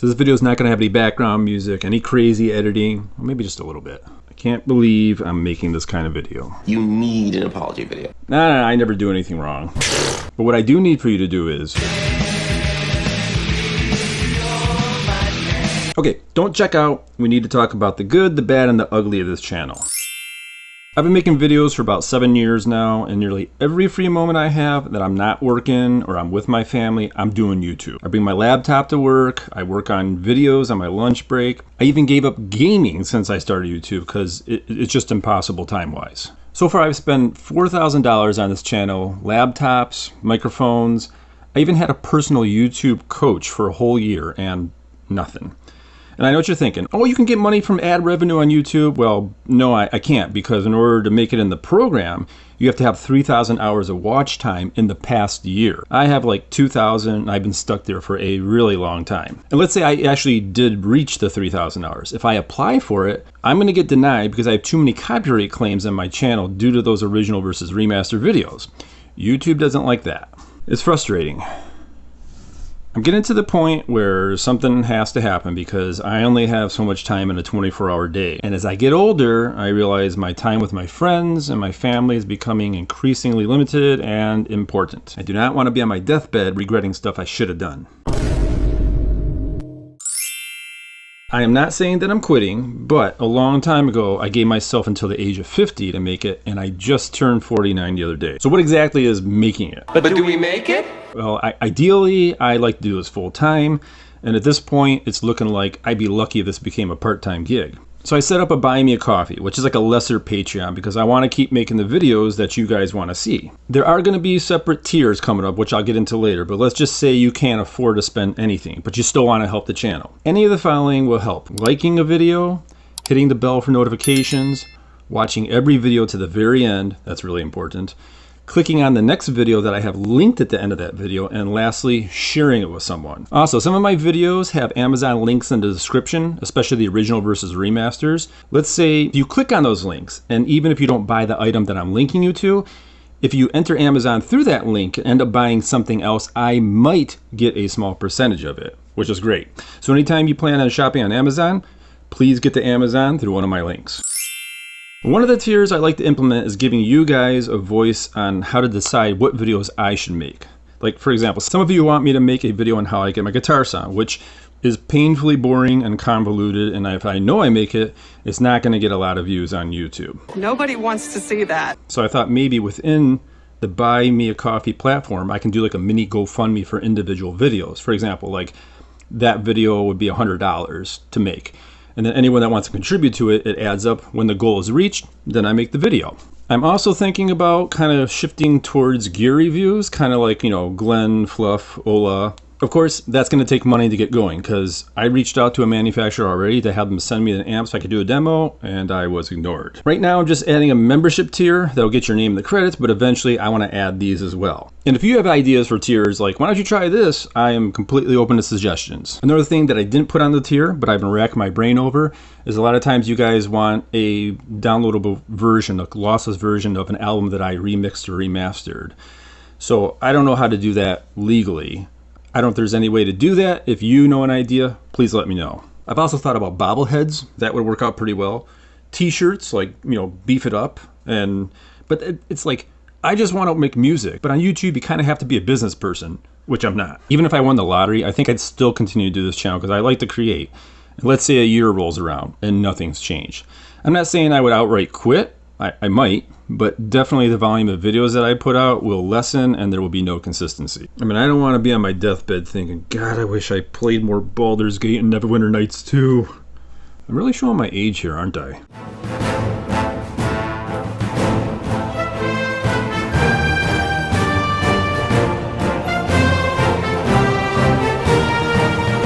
So this video is not going to have any background music, any crazy editing, or maybe just a little bit. I can't believe I'm making this kind of video. You need an apology video. Nah, I never do anything wrong. But what I do need for you to do is... Okay, don't check out. We need to talk about the good, the bad, and the ugly of this channel. I've been making videos for about 7 years now, and nearly every free moment I have that I'm not working or I'm with my family, I'm doing YouTube. I bring my laptop to work, I work on videos on my lunch break. I even gave up gaming since I started YouTube because it's just impossible time-wise. So far I've spent $4,000 on this channel, laptops, microphones. I even had a personal YouTube coach for a whole year and nothing. And I know what you're thinking, oh, you can get money from ad revenue on YouTube. Well, no, I can't, because in order to make it in the program, you have to have 3,000 hours of watch time in the past year. I have like 2,000, and I've been stuck there for a really long time. And let's say I actually did reach the 3,000 hours. If I apply for it, I'm gonna get denied because I have too many copyright claims on my channel due to those original versus remastered videos. YouTube doesn't like that. It's frustrating. I'm getting to the point where something has to happen because I only have so much time in a 24-hour day. And as I get older, I realize my time with my friends and my family is becoming increasingly limited and important. I do not want to be on my deathbed regretting stuff I should have done. I am not saying that I'm quitting, but a long time ago, I gave myself until the age of 50 to make it, and I just turned 49 the other day. So what exactly is making it? But do we make it? Well, ideally, I like to do this full time, and at this point, it's looking like I'd be lucky if this became a part-time gig. So I set up a Buy Me a Coffee, which is like a lesser Patreon, because I want to keep making the videos that you guys want to see. There are going to be separate tiers coming up, which I'll get into later, but let's just say you can't afford to spend anything, but you still want to help the channel. Any of the following will help. Liking a video, hitting the bell for notifications, watching every video to the very end, that's really important, clicking on the next video that I have linked at the end of that video, and lastly, sharing it with someone. Also, some of my videos have Amazon links in the description, especially the original versus remasters. Let's say you click on those links, and even if you don't buy the item that I'm linking you to, if you enter Amazon through that link and end up buying something else, I might get a small percentage of it, which is great. So anytime you plan on shopping on Amazon, please get to Amazon through one of my links. One of the tiers I like to implement is giving you guys a voice on how to decide what videos I should make. Like, for example, some of you want me to make a video on how I get my guitar sound, which is painfully boring and convoluted, and if I know I make it, it's not going to get a lot of views on YouTube. Nobody wants to see that. So I thought maybe within the Buy Me a Coffee platform, I can do like a mini GoFundMe for individual videos. For example, like that video would be $100 to make. And then anyone that wants to contribute to it, it adds up. When the goal is reached, then I make the video. I'm also thinking about kind of shifting towards gear reviews, kind of like, you know, Glenn, Fluff, Ola. Of course, that's going to take money to get going because I reached out to a manufacturer already to have them send me an amp so I could do a demo, and I was ignored. Right now, I'm just adding a membership tier that'll get your name in the credits, but eventually I want to add these as well. And if you have ideas for tiers, like, why don't you try this? I am completely open to suggestions. Another thing that I didn't put on the tier, but I've been racking my brain over, is a lot of times you guys want a downloadable version, a lossless version of an album that I remixed or remastered. So I don't know how to do that legally. I don't know if there's any way to do that. If you know an idea, please let me know. I've also thought about bobbleheads. That would work out pretty well. T-shirts, like, you know, beef it up. But it's like, I just want to make music. But on YouTube, you kind of have to be a business person, which I'm not. Even if I won the lottery, I think I'd still continue to do this channel because I like to create. And let's say a year rolls around and nothing's changed. I'm not saying I would outright quit. I might, but definitely the volume of videos that I put out will lessen and there will be no consistency. I mean, I don't want to be on my deathbed thinking, God, I wish I played more Baldur's Gate and Neverwinter Nights 2. I'm really showing my age here, aren't I?